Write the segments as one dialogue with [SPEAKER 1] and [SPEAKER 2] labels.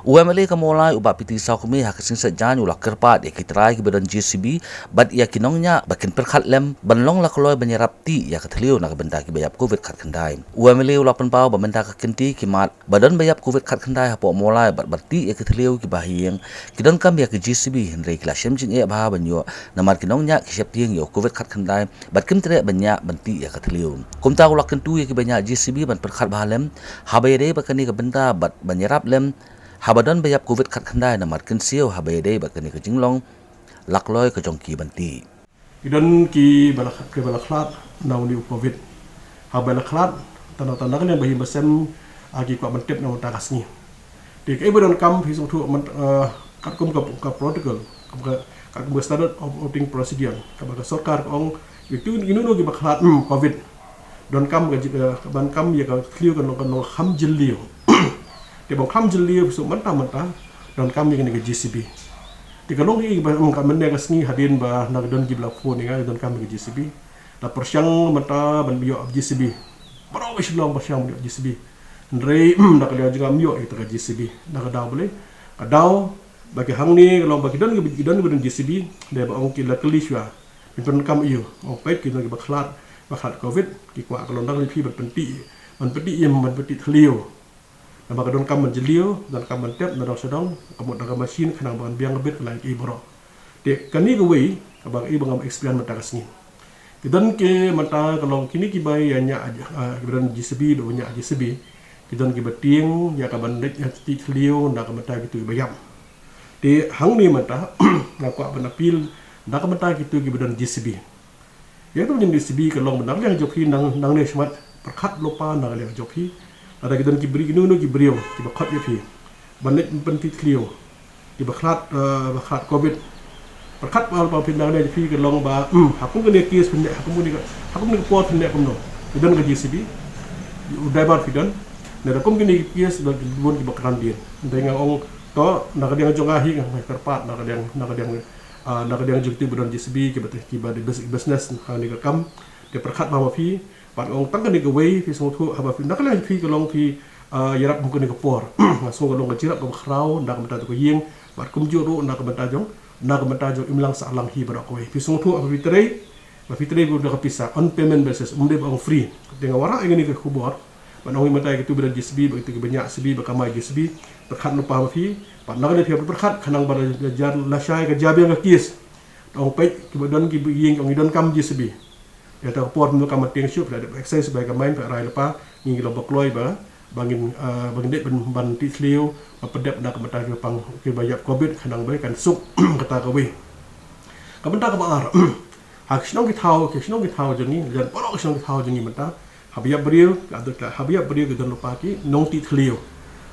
[SPEAKER 1] UMLA kamolai ubak piti sau kami hak sinsa jan ulak kerpat ya kitrai ki badan JCB bad ya kinongnya bakin perkhat lem banlong la koloi banyarap ti ya kathliu nak benda ki bayap covid khat khandai UMLA ulak penpau bamenta ka kinti kimat badan bayap covid khat khandai hapo molai bad berti ya kathliu ki bahieng kidon kam ya ki JCB henry kila shemjing ya bah banyo namar kinongnya ki syap tieng yo covid khat khandai bad kim tre banyak benti ya kathliu kumta ulak kentu ya ki banyak JCB ban perkhat bahalem habayre bakani ka benda bad banyarap lem Habadan bayap covid khat khandai na markin siu habayde bakani ke jinglong lakloi ke jongki banti.
[SPEAKER 2] Idan ki balaklat na uni covid. Habalaklat tanda-tanda kan yang bahi basem agi kwa mentep na takasni. Di kai badan kam hi sungtu kat kum ka protocol kat kum standard operating procedure ka ba sarkar ong itu inu gi baklat covid. Don kam ga ban kam ya ka clear kan kham jilliu. Dia bang kam jeli so mentah dan kami kena ke JCB. Tiga long ini kami mendengar seni hadin bah nak don gibla phone ni dan kami ke JCB. La persyang mentah ban bio JCB. Baru wis long persyang bio JCB. Ndrei nak dia juga bio itu ke JCB. Nak dah boleh. Kadau bagi hang ni kalau bagi don JCB dia bang kila kelis ya. Pimpinan kam iyo. Opet kita ke baklat covid ki kwa kalau nak lebih berpenti. Berpenti yang berpenti teliu. Nama kadon kam menjeliu dan kam mentep dan sedang kamu dalam mesin kena bahan biang lebih lagi ibro. Dek kani kewei kabang ibu ngam experience mata kasni. Kidan ke mata kalau kini kibai hanya kidan JCB do nya JCB. Kidan ki beting ya kaban dek ya ti teliu ndak mata gitu bayam. Di hang ni mata ngaku benapil ndak mata gitu kidan JCB. Ya tu JCB kalau benar yang joki nang ne smat perkat lupa nang yang joki. Ada kita nak beri inu beriu kita kat ya pi banyak penting klio kita baklat covid berkat apa pindah dari pi ke long ba aku kena kes pindah aku ni pot pindah aku no kita nak JCB udah bar fidan nera aku kena kes dan buat kita bakaran dia dengan orang to nak dia jong ahi kan kerpat nak dia jukti budan JCB kita di business ni kam dia berkat bawa pi Pat ong tang ni gawai fi sungtu haba fi nakala fi kalong fi yarap mungkin ni kapor ngasung kalong kecirap kam khrau ndak mata ko yeng pat kum juru ndak mata jong imlang sa alang hi bara ko fi sungtu haba fi trei bu dak pisa on payment basis umde bang free dengan wara ingin ni ko bor pat ong mata gitu bedan JCB begitu banyak CB bakamai JCB berkat lupa fi pat nakala fi berkat kanang bara jar la syai ka jabe ka kis ong pek kemudian ki yeng ong idon kam JCB ya tak port nu kam tiang syup ada exercise sebagai main pak rai lepa ngi lo bakloi ba bangin det ban ti sliu pedep dak mata ke pang ke bayap covid khanang bai kan sup kata ka we ka benda ka bar hak snong ki thau jeni jan porok snong ki thau jeni mata habia brio ke don lupa ki nong ti sliu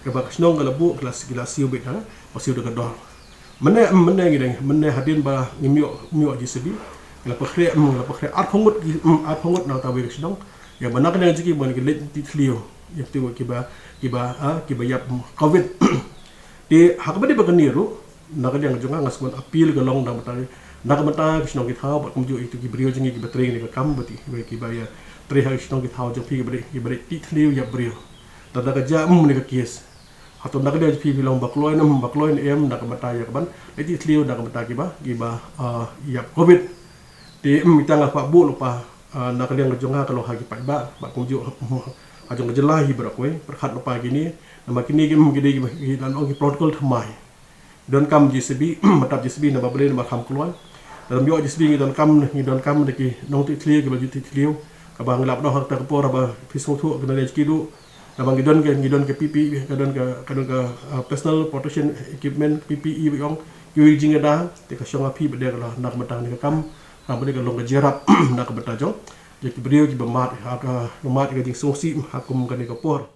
[SPEAKER 2] ke ba snong ka lebu kelas siu bet ha pasiu de dor mene ngi hadin ba ngi mio JCB lepas ar phongut na tawe sidong ya banak na jiki bon ki let ti thlio ya tu kiba yap covid di hakba di bagniru na ka yang jonga ngasmon appeal ga long na mata kisno ki thao ba kumju itu ki brio jingi ki batring ni ka kam bati kiba ya tre ha kisno ki thao jo ki bre ti thlio ya brio tada ka ja ni ka kies atau nak dia pi bilang bakloi em nak mata ya ban ti thlio nak mata kiba ya covid di kita ngapa bu lupa nak dia ngejonga kalau hagi pai ba kunjuk ajong jelahi berakoi perhat lupa gini nama kini dan orang protokol thamai don kam JCB matap JCB nama boleh nama kam keluar dalam yo JCB don kam deki nong ti clear ke baju ti clear ka bang lap no hak ta por ba fisung thu kena rezeki du nama ngidon ke PPE kadon ke personal protection equipment PPE biong yui jingada te ka shonga pi bede la nak matang ni kam Ramai kalau ngejerap nak bertajong, jadi beliau juga mat, mat ke jing sungsi, aku mungkin ke por.